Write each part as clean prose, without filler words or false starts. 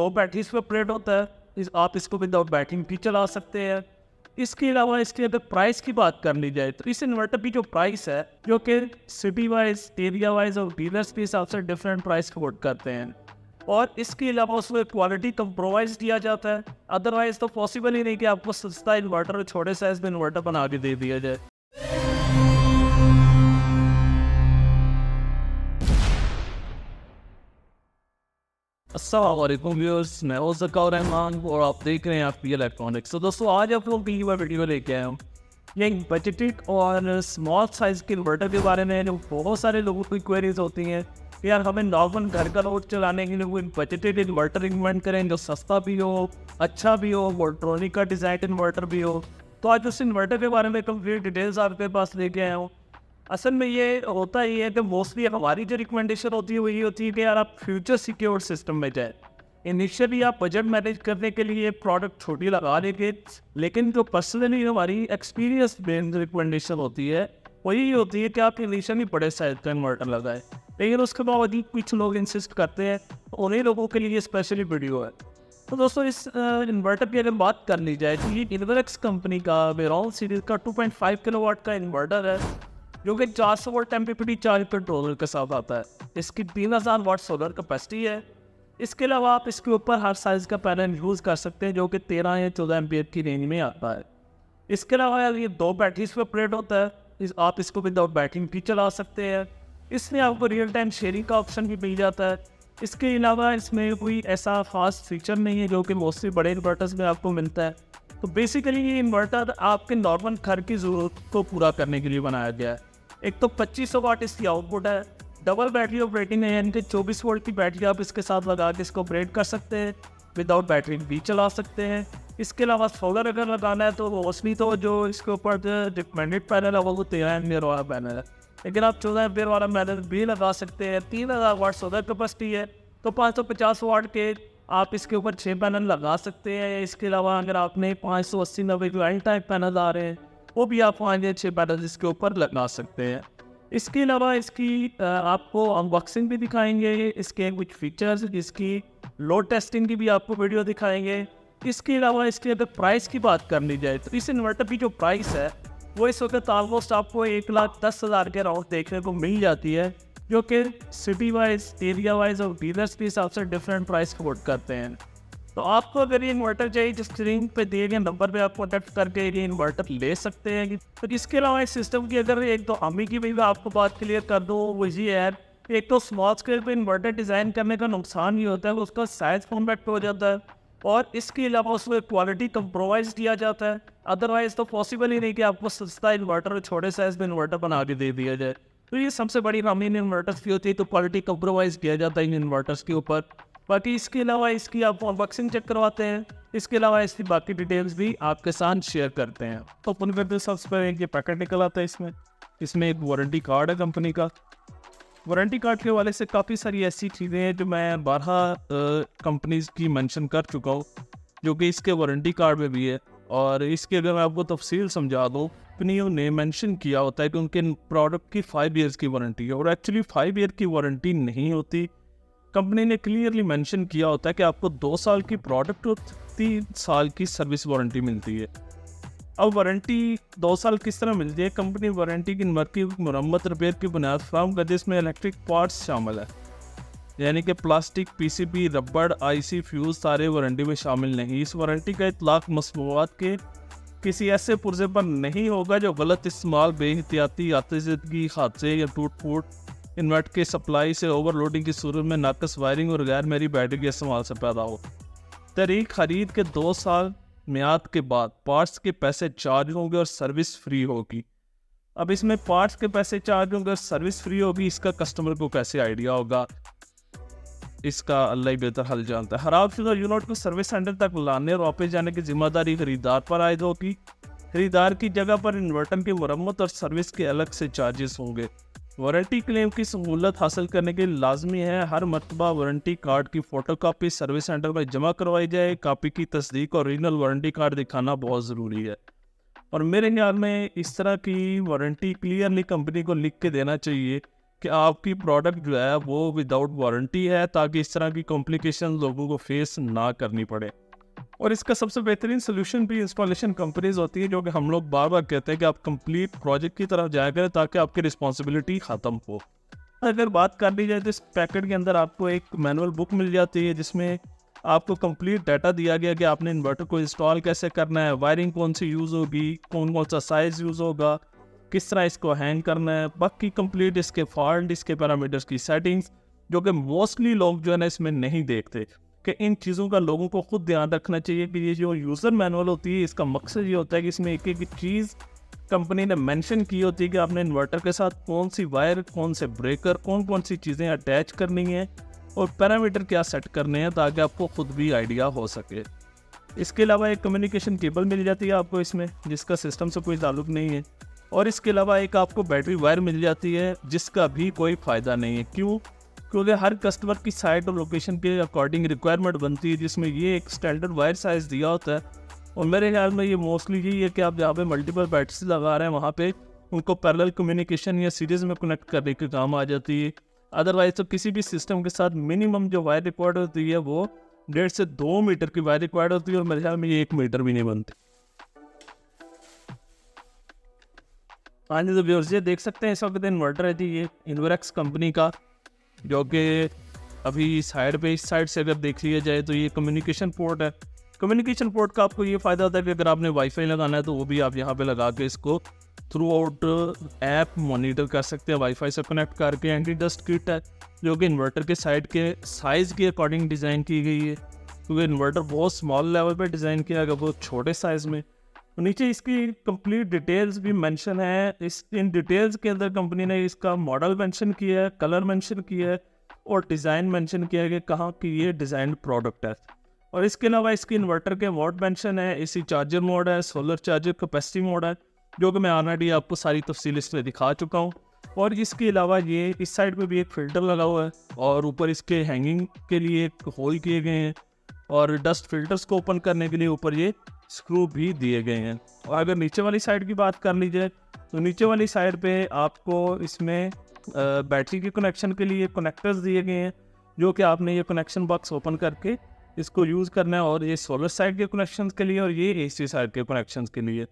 दो बैटरीज पे ऑपरेट होता है। आप इसको विदाउट बैटरी भी चला सकते हैं। इसके अलावा इसकी अगर प्राइस की बात कर ली जाए तो इस इन्वर्टर की जो प्राइस है, जो कि सिटी वाइज, एरिया वाइज और डीलर्स के हिसाब से डिफरेंट प्राइस कोट करते हैं, और इसके अलावा उसमें क्वालिटी कंप्रोमाइज दिया जाता है। अदरवाइज तो पॉसिबल ही नहीं कि आपको सस्ता इन्वर्टर और छोटे साइज में इन्वर्टर बना के दे दिया जाए। अस्सलामुअलैकुम व्यूअर्स, मैं हूं ज़काउर रहमान और आप देख रहे हैं आपकी इलेक्ट्रॉनिक्स। तो दोस्तों, आज आप लोग की वीडियो लेके आया हूँ। ये एक बजटेड और स्मॉल साइज़ के इन्वर्टर के बारे में, जो बहुत सारे लोगों की क्वेरीज होती हैं कि यार हमें नॉर्मल घर का लोड चलाने के लिए कोई बजटेड इन्वर्टर इन्वेंट करें जो सस्ता भी हो, अच्छा भी हो, वोल्ट्रॉनिक का डिज़ाइन इन्वर्टर भी हो। तो आज उस इन्वर्टर के बारे में कंप्लीट डिटेल्स आपके पास लेके आया हूँ। असल में ये होता ही है कि मोस्टली हमारी जो रिकमेंडेशन होती है वो ये होती है कि यार आप फ्यूचर सिक्योर सिस्टम में जाए। इनिशियली आप बजट मैनेज करने के लिए प्रोडक्ट छोटी लगा लेंगे, लेकिन जो पर्सनली हमारी एक्सपीरियंस बेस्ड रिकमेंडेशन होती है वो यही होती है कि आप इनिशियली बड़े साइज का इन्वर्टर लगाएं। लेकिन उसके बावजूद कुछ लोग इंसिस्ट करते हैं, तो उन्हीं लोगों के लिए स्पेशली वीडियो है। तो दोस्तों, इस इन्वर्टर की अगर बात कर ली जाए तो ये इन्वर्क्स कंपनी का वेरॉन सीरीज का 2.5 किलोवाट का इन्वर्टर है, जो कि 400 वोल्ट MPPT चार्ज कंट्रोलर के साथ आता है। इसकी 3000 वाट सोलर कैपेसिटी है। इसके अलावा आप इसके ऊपर हर साइज़ का पैनल यूज़ कर सकते हैं, जो कि 13 या 14 एम्पियर की रेंज में आता है। इसके अलावा ये दो बैटरीज पे ऑपरेट होता है। आप इसको विदाउट बैटरी भी चला सकते हैं। इसमें आपको रियल टाइम शेयरिंग का ऑप्शन भी मिल जाता है। इसके अलावा इसमें कोई ऐसा खास फीचर नहीं है जो कि मोस्टली बड़े इन्वर्टर्स में आपको मिलता है। तो बेसिकली ये इन्वर्टर आपके नॉर्मल घर की ज़रूरत को पूरा करने के लिए बनाया गया है। एक तो 2500 वाट इसकी आउटपुट है, डबल बैटरी ऑपरेटिंग है, यानी कि 24 वोल्ट की बैटरी आप इसके साथ लगा के इसको ऑपरेट कर सकते हैं, विदाउट बैटरी भी चला सकते हैं। इसके अलावा सोलर अगर लगाना है तो मोस्टली तो जो इसके ऊपर जो रिकमेंडेड पैनल है वो 13 एम्पियर वाला पैनल है, लेकिन आप 14 एम्पियर वाला पैनल भी लगा सकते हैं। 3000 वाट सोलर कैपेसिटी है, तो 550 वाट के आप इसके ऊपर 6 पैनल लगा सकते हैं। इसके अलावा अगर आपने 580-90 लाइन टाइप पैनल आ रहे हैं, वो भी आप 5 या 6 पैनल इसके ऊपर लगा सकते हैं। इसके अलावा इसकी आपको अनबॉक्सिंग भी दिखाएंगे, इसके कुछ फीचर्स, इसकी लोड टेस्टिंग की भी आपको वीडियो दिखाएंगे। इसके अलावा इसकी अगर प्राइस की बात कर ली जाए तो इस इन्वर्टर की जो प्राइस है वो इस वक्त ऑलमोस्ट आपको 1,10,000 के राउंड देखने को मिल जाती है, जो कि सिटी वाइज, एरिया वाइज और डीलर्स के हिसाब से डिफरेंट प्राइस कोट करते हैं। तो आपको अगर ये इन्वर्टर चाहिए जो स्क्रीन पे दिए गए नंबर पे आप कॉन्टैक्ट करके ये इन्वर्टर ले सकते हैं। तो इसके अलावा इस सिस्टम की अगर एक तो हामी की भी मैं आपको बात क्लियर कर दूँ, वो ये है, एक तो स्मॉल स्केल पे इन्वर्टर डिज़ाइन करने का नुकसान ये होता है कि उसका साइज़ कॉम्पैक्ट हो जाता है, और इसके अलावा उसमें क्वालिटी कंप्रोमाइज़ दिया जाता है। अदरवाइज़ तो पॉसिबल ही नहीं कि आपको सस्ता इन्वर्टर और छोटे साइज़ में इन्वर्टर बना के दे दिया जाए। तो ये सबसे बड़ी खामी इन इन्वर्टर्स की होती है, तो क्वालिटी कंप्रोमाइज़ किया जाता है इन इन्वर्टर्स के ऊपर। बाकी इसके अलावा इसकी आप अनबॉक्सिंग चेक करवाते हैं। इसके अलावा इसकी बाकी डिटेल्स भी आपके साथ शेयर करते हैं। तो ओपन करते सबसे पहले एक ये पैकेट निकल आता है। इसमें एक वारंटी कार्ड है कंपनी का। वारंटी कार्ड के हवाले से काफ़ी सारी ऐसी चीज़ें हैं जो मैं 12 कंपनीज़ की मेंशन कर चुका हूँ, जो कि इसके वारंटी कार्ड में भी है। और इसके अगर मैं आपको तफसील समझा दूँ, कंपनियों ने मेंशन किया होता है कि उनके प्रोडक्ट की 5 ईयर्स की वारंटी है, और एक्चुअली 5 ईयर की वारंटी नहीं होती। कंपनी ने क्लियरली मेंशन किया होता है कि आपको 2 साल की प्रोडक्ट और 3 साल की सर्विस वारंटी मिलती है। अब वारंटी 2 साल किस तरह मिलती है? कंपनी वारंटी की मरम्मत रिपेयर की बुनियाद फराहम करती है, जिसमें इलेक्ट्रिक पार्ट्स शामिल है, यानी कि प्लास्टिक, PCB, रबड़, IC, फ्यूज़ सारे वारंटी में शामिल नहीं। इस वारंटी का इतलाक मसनूआत के किसी ऐसे पुर्जे पर नहीं होगा जो गलत इस्तेमाल, बेहतियाती, आतिशदगी, हादसे या टूट फूट, इन्वर्ट के सप्लाई से ओवरलोडिंग की सूरत में नाकस वायरिंग और गैर मेरी बैटरी के इस्तेमाल से पैदा हो। तारीख खरीद के 2 साल मियाद के बाद पार्ट्स के पैसे चार्ज होंगे और सर्विस फ्री होगी। अब इसमें पार्ट्स के पैसे चार्ज होंगे और सर्विस फ्री होगी, इसका कस्टमर को कैसे आइडिया होगा? इसका अल्लाह ही बेहतर हल जानता है। खराबशुदा यूनिट को सर्विस सेंटर तक लाने और वापस जाने की जिम्मेदारी खरीदार पर आयद होगी। खरीदार की जगह पर इन्वर्टर की मरम्मत और सर्विस के अलग से चार्जेस होंगे। वारंटी क्लेम की सहूलत हासिल करने के लिए लाजमी है हर मरतबा वारंटी कार्ड की फ़ोटोकॉपी सर्विस सेंटर में जमा करवाई जाए। कॉपी की तस्दीक और ओरिजिनल वारंटी कार्ड दिखाना बहुत ज़रूरी है, और मेरे ख्याल में इस तरह की वारंटी क्लियरली कंपनी को लिख के देना चाहिए कि आपकी प्रोडक्ट जो है वो विदाउट वारंटी है, ताकि इस तरह की कॉम्प्लिकेशन लोगों को फेस ना करनी पड़े। और इसका सबसे बेहतरीन सोल्यूशन भी इंस्टॉलेशन कंपनीज होती है, जो कि हम लोग बार बार कहते हैं कि आप कंप्लीट प्रोजेक्ट की तरफ जाया करें ताकि आपकी रिस्पॉन्सिबिलिटी ख़त्म हो। अगर बात कर ली जाए तो इस पैकेट के अंदर आपको एक मैनुअल बुक मिल जाती है, जिसमें आपको कंप्लीट डाटा दिया गया कि आपने इन्वर्टर को इंस्टॉल कैसे करना है, वायरिंग कौन सी यूज़ होगी, कौन कौन सा साइज़ यूज़ होगा, किस तरह इसको हैंग करना है, बाकी कंप्लीट इसके फॉल्ट, इसके पैरामीटर्स की सेटिंग्स, जो कि मोस्टली लोग जो है ना इसमें नहीं देखते कि इन चीज़ों का लोगों को खुद ध्यान रखना चाहिए कि ये जो यूज़र मैनुअल होती है इसका मकसद ये होता है कि इसमें एक एक चीज़ कंपनी ने मेंशन की होती है कि आपने इन्वर्टर के साथ कौन सी वायर, कौन से ब्रेकर, कौन कौन सी चीज़ें अटैच करनी है और पैरामीटर क्या सेट करने हैं, ताकि आपको खुद भी आइडिया हो सके। इसके अलावा एक कम्युनिकेशन केबल मिल जाती है आपको इसमें, जिसका सिस्टम से कोई ताल्लुक नहीं है। और इसके अलावा एक आपको बैटरी वायर मिल जाती है, जिसका भी कोई फ़ायदा नहीं है। क्यों? क्योंकि हर कस्टमर की साइट और लोकेशन के अकॉर्डिंग रिक्वायरमेंट बनती है, जिसमें ये एक स्टैंडर्ड वायर साइज़ दिया होता है। और मेरे ख्याल में ये मोस्टली यही है कि आप जहाँ पे मल्टीपल बैटरीज लगा रहे हैं वहाँ पे उनको पैरेलल कम्युनिकेशन या सीरीज़ में कनेक्ट करने के काम आ जाती है। अदरवाइज तो किसी भी सिस्टम के साथ मिनिमम जो वायर रिक्वायर्ड होती है वो 1.5 से 2 मीटर की वायर रिक्वायर्ड होती है, और मेरे ख्याल में ये 1 मीटर भी नहीं बनती। हाँ जी, तो व्यूअर्स ये देख सकते हैं इस वक्त इन्वर्टर है जी, ये इन्वर्क्स कंपनी का, जो कि अभी साइड पे इस साइड से अगर देख लिया जाए तो ये कम्युनिकेशन पोर्ट है। कम्युनिकेशन पोर्ट का आपको ये फ़ायदा होता है कि अगर आपने वाईफाई लगाना है तो वो भी आप यहाँ पे लगा के इसको थ्रू आउट ऐप मॉनिटर कर सकते हैं वाईफाई से कनेक्ट करके। एंटी डस्ट किट है, जो कि इन्वर्टर के साइड के साइज़ के अकॉर्डिंग डिज़ाइन की गई है, क्योंकि इन्वर्टर बहुत स्मॉल लेवल पर डिज़ाइन किया गया, बहुत छोटे साइज़ में। नीचे इसकी कंप्लीट डिटेल्स भी मेंशन है। इन डिटेल्स के अंदर कंपनी ने इसका मॉडल मेंशन किया है, कलर मेंशन किया है और डिज़ाइन मेंशन किया है कि कहाँ की ये डिज़ाइन प्रोडक्ट है। और इसके अलावा इसकी इन्वर्टर के मोड मेंशन है, एसी चार्जर मोड है, सोलर चार्जर कैपेसिटी मोड है, जो कि मैं ऑलरेडी आपको सारी तफसील इसमें दिखा चुका हूँ। और इसके अलावा ये इस साइड पे भी एक फ़िल्टर लगा हुआ है, और ऊपर इसके हैंगिंग के लिए एक होल किए गए हैं, और डस्ट फिल्टर्स को ओपन करने के लिए ऊपर ये स्क्रू भी दिए गए हैं। और अगर नीचे वाली साइड की बात कर ली जाए तो नीचे वाली साइड पे आपको इसमें बैटरी के कनेक्शन के लिए कनेक्टर्स दिए गए हैं, जो कि आपने ये कनेक्शन बॉक्स ओपन करके इसको यूज़ करना है। और ये सोलर साइड के कनेक्शंस के लिए और ये एसी साइड के कनेक्शंस के लिए,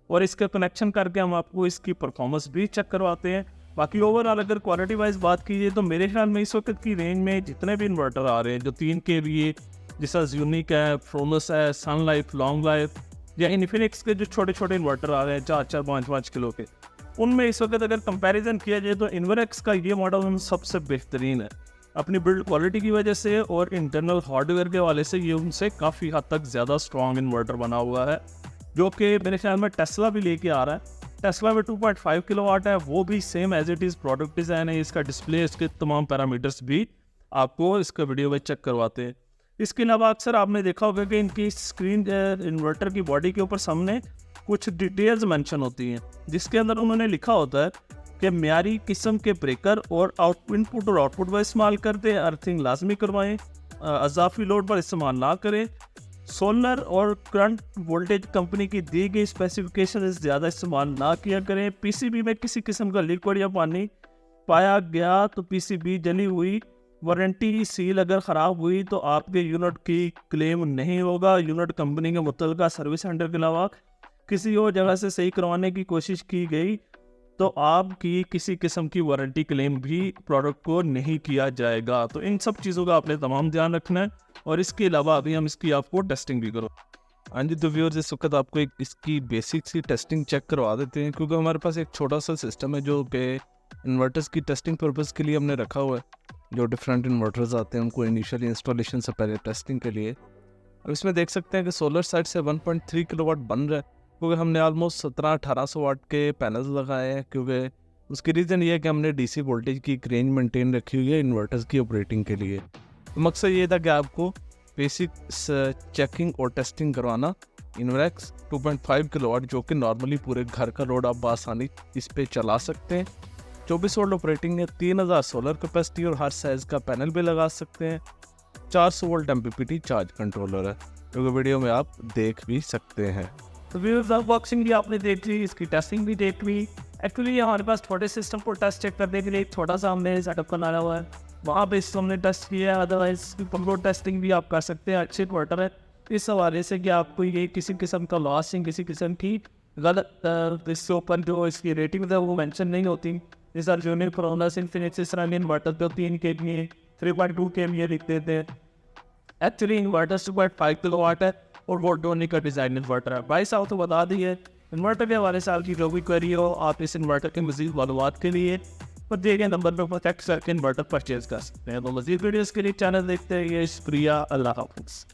और इसका कनेक्शन करके हम आपको इसकी परफॉर्मेंस भी चेक करवाते हैं। बाकी ओवरऑल अगर क्वालिटी वाइज बात कीजिए तो मेरे ख्याल में इस वक्त की रेंज में जितने भी इन्वर्टर आ रहे हैं, जो 3 kVA जैसा यूनिक है, फ्रोनस है, सन लाइफ, लॉन्ग लाइफ, या इन्फिनिक्स के जो छोटे छोटे इन्वर्टर आ रहे हैं 4-4, 5-5 किलो के, उनमें इस वक्त अगर कंपैरिजन किया जाए तो इन्वर्क्स का ये मॉडल सबसे बेहतरीन है। अपनी बिल्ड क्वालिटी की वजह से और इंटरनल हार्डवेयर के हवाले से ये उनसे काफ़ी हद तक ज़्यादा स्ट्रॉन्ग इन्वर्टर बना हुआ है, जो कि मेरे ख्याल में टेस्ला भी लेके आ रहा है। टेस्ला में 2.5 किलोवाट है, वो भी same as it is product design है। इसका डिस्प्ले, इसके तमाम पैरामीटर्स भी आपको इसका वीडियो में चेक करवाते हैं। इसके अलावा अक्सर आपने देखा होगा कि इनकी स्क्रीन इन्वर्टर की बॉडी के ऊपर सामने कुछ डिटेल्स मेंशन होती हैं, जिसके अंदर उन्होंने लिखा होता है कि म्यारी किस्म के ब्रेकर और इनपुट और आउटपुट पर इस्तेमाल करते हैं, अर्थिंग लाजमी करवाएं, अजाफी लोड पर इस्तेमाल ना करें, सोलर और करंट वोल्टेज कंपनी की दी गई स्पेसिफिकेशन से ज़्यादा इस्तेमाल ना किया करें, पीसीबी में किसी किस्म का लिक्विड या पानी पाया गया तो पीसीबी जली हुई, वारंटी सील अगर ख़राब हुई तो आपके यूनिट की क्लेम नहीं होगा। यूनिट कंपनी के मुतल्लिका सर्विस सेंटर के अलावा किसी और जगह से सही करवाने की कोशिश की गई तो आपकी किसी किस्म की वारंटी क्लेम भी प्रोडक्ट को नहीं किया जाएगा। तो इन सब चीज़ों का आपने तमाम ध्यान रखना है, और इसके अलावा अभी हम इसकी आपको टेस्टिंग भी करो। हाँ जी, तो व्यूअर्स इस वक्त आपको एक इसकी बेसिक सी टेस्टिंग चेक करवा देते हैं, क्योंकि हमारे पास एक छोटा सा सिस्टम है जो कि इन्वर्टर्स की टेस्टिंग पर्पज़ के लिए हमने रखा हुआ है। जो डिफरेंट इन्वर्टर्स आते हैं उनको इनिशियली इंस्टॉलेशन से पहले टेस्टिंग के लिए। अब इसमें देख सकते हैं कि सोलर साइड से 1.3 किलोवाट बन रहा है, क्योंकि हमने ऑलमोस्ट 1700-1800 वाट के पैनल्स लगाए हैं, क्योंकि उसकी रीज़न ये है कि हमने डीसी वोल्टेज की एक रेंज मेंटेन रखी हुई है इन्वर्टर्स की ऑपरेटिंग के लिए। तो मकसद ये था कि आपको बेसिक चेकिंग और टेस्टिंग करवाना। इन्वर्क्स 2.5 किलोवाट जो कि नॉर्मली पूरे घर का लोड आप आसानी इस पर चला सकते हैं। 24 वोल्ट ऑपरेटिंग है, 3000 सोलर कैपेसिटी और हर साइज़ का पैनल भी लगा सकते हैं। 400 वोल्ट MPPT चार्ज कंट्रोलर है, जो कि वीडियो में आप देख भी सकते हैं। तो व्यूअर्स, अनबॉक्सिंग भी आपने देख ली, इसकी टेस्टिंग भी देख ली, एक्चुअली हमारे पास छोटे सिस्टम को टेस्ट चेक करने के लिए एक छोटा सा हमने सेटअप बनाया हुआ है, वहाँ पे इसको हमने टेस्ट किया है। अदरवाइज कंट्रोल टेस्टिंग भी आप कर सकते हैं, अच्छे इन्वर्टर है इस हवाले से कि आपको ये किसी किस्म का लॉस या किसी किस्म की गलत इसके ऊपर जो इसकी रेटिंग है वो मेंशन नहीं होती। इस अर्जुन प्रोनस इन्फिनिक्स सरानी इन्वर्टर पे 3 KVA 3.2 KVA लिख देते हैं। एक्चुअली इन्वर्टर 2.5 किलोवाट है और वो डोनी का डिज़ाइन इन्वर्टर है। भाई साहब तो बता दिए इन्वर्टर के हमारे साल की जो भी क्वेरी हो आप इस इन्वर्टर के मज़ीद मालूमात के लिए और दिए गए नंबर पर कॉन्टैक्ट करके इन्वर्टर परचेज कर सकते हैं। तो मज़ीद वीडियोज़ के लिए चैनल देखते हैं। ये शुक्रिया, अल्लाह हाफ़िज़।